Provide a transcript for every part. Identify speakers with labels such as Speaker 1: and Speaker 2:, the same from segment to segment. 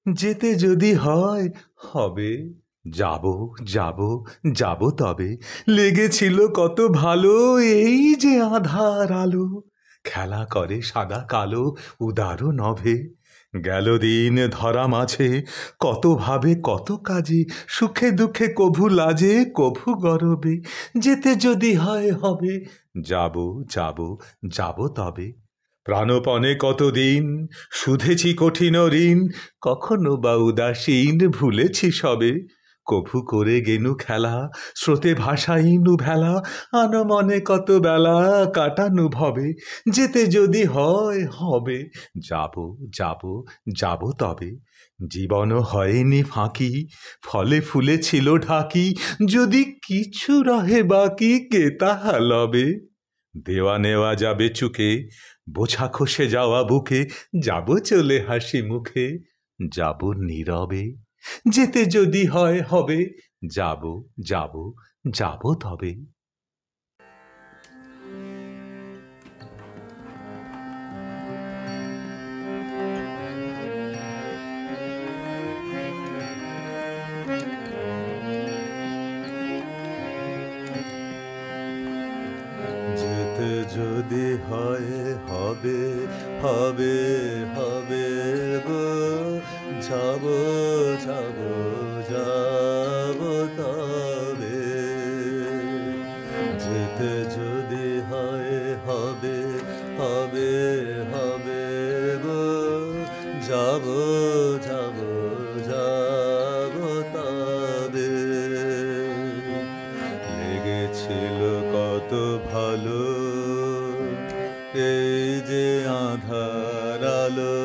Speaker 1: যেতে যদি হয় হবে, যাব যাব যাব তবে। লেগেছিল কত ভালো এই যে আধার আলো, খেলা করে সাদা কালো উদারো নভে। গেল দিন ধরা মাঝে, কত ভাবে কত কাজে, সুখে দুঃখে কভু লাজে কভু গরবে। যেতে যদি হয় হবে, যাব যাব যাব তবে। প্রাণপণে কতদিন শুধেছি কঠিন ঋণ, কখনো বা উদাসীন ভুলেছি সবে। কভু করে গেনু খেলা, স্রোতে ভাসাইনু ভেলা, আনমনে কত বেলা কাটানু ভবে। যেতে যদি হয় হবে, যাব যাব যাব তবে। জীবনও হয়নি ফাঁকি, ফলে ফুলে ছিল ঢাকি, যদি কিছু রহে বাকি কে তাহা লবে। দেওয়া নেওয়া যাবে চুকে, বোঝা খসে যাওয়া বুকে, যাব চলে হাসি মুখে, যাব নীরবে। যেতে যদি হয় হবে, যাব যাব যাব তবে। যেতে যদি হয় হবে, হবে হবে গো, যাব যাব যাব তবে। যেতে যদি হয় হবে, হবে হবে গো, যাব যাব যাব তবে। লেগেছিল কত ভালো এই যে আঁধার আলো,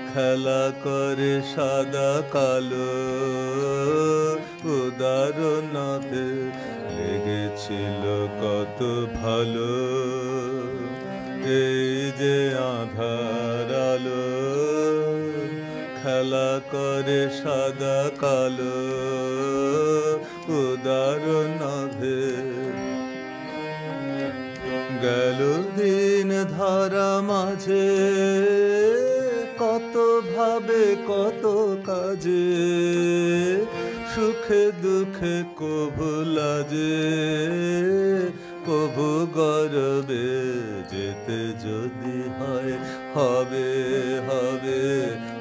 Speaker 1: খেলা করে সাদা কালো উদারনভে। লেগেছিল কত ভালো এই যে আঁধার আলো, খেলা করে সাদা কালো উদারনভে। গেল দিন ধরা মাঝে, কত ভাবে কত কাজে, সুখে দুঃখে কভু লাজে কভু গরবে। যেতে যদি হয় হবে, হবে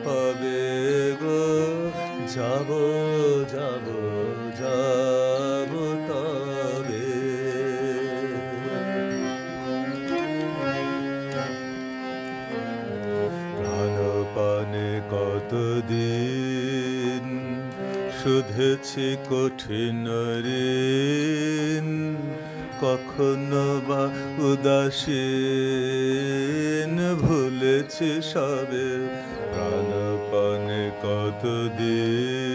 Speaker 1: হবে গো, যাব যাব যাব তবে। প্রাণপণে কতদিন শুধেছি কঠিন ঋণ, কখনো বা উদাসীন ভুলেছি সবে। প্রাণপণে কতদিন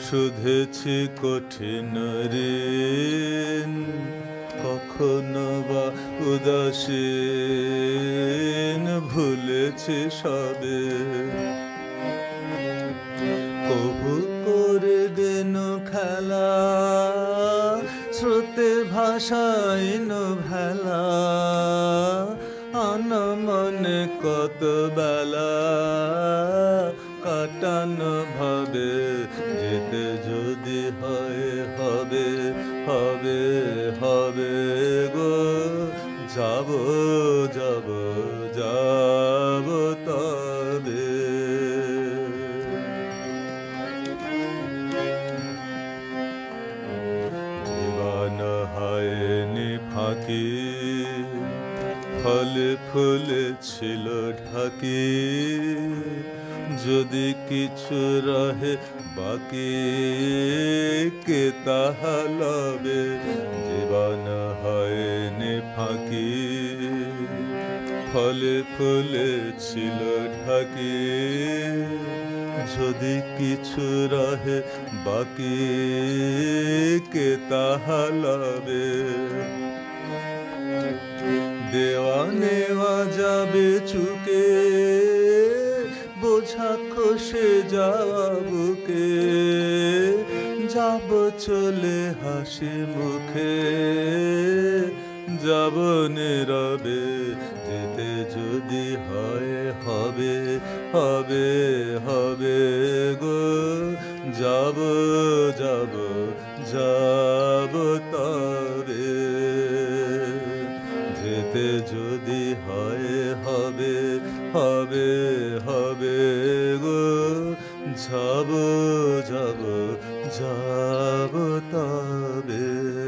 Speaker 1: শুধেছি কঠিন ঋণ, কখনো বা উদাসীন ভুলেছি সবে। কভু করে গেনু খেলা, স্রোতে ভাসাইনু ভেলা, আনমনে কত বেলা কাটানো ভাবে। যেতে যদি হয় হবে, হবে হবে গো, যাব যাব যাব তবে। জীবন হয়নি ফাঁকি, ফলে ফুলে ছিল ঢাকি, যদি কিছু রহে বাকি কে তাহা লবে। জীবন হয়নি ফাঁকি, ফলে ফুলে ছিল ঢাকি, যদি কিছু রহে বাকি কে তাহা লবে। দেওয়া নেওয়া যাবে চুকে, বোঝা খসে যাওয়া বুকে, যাব চলে হাসি মুখে, যাব নীরবে। যেতে যদি হয় হবে। হবে হবে হবে গো, যাব যাব যাব তবে, যেতে যদি হয় হবে হবে হবে গো, যাব যাব যাব তবে।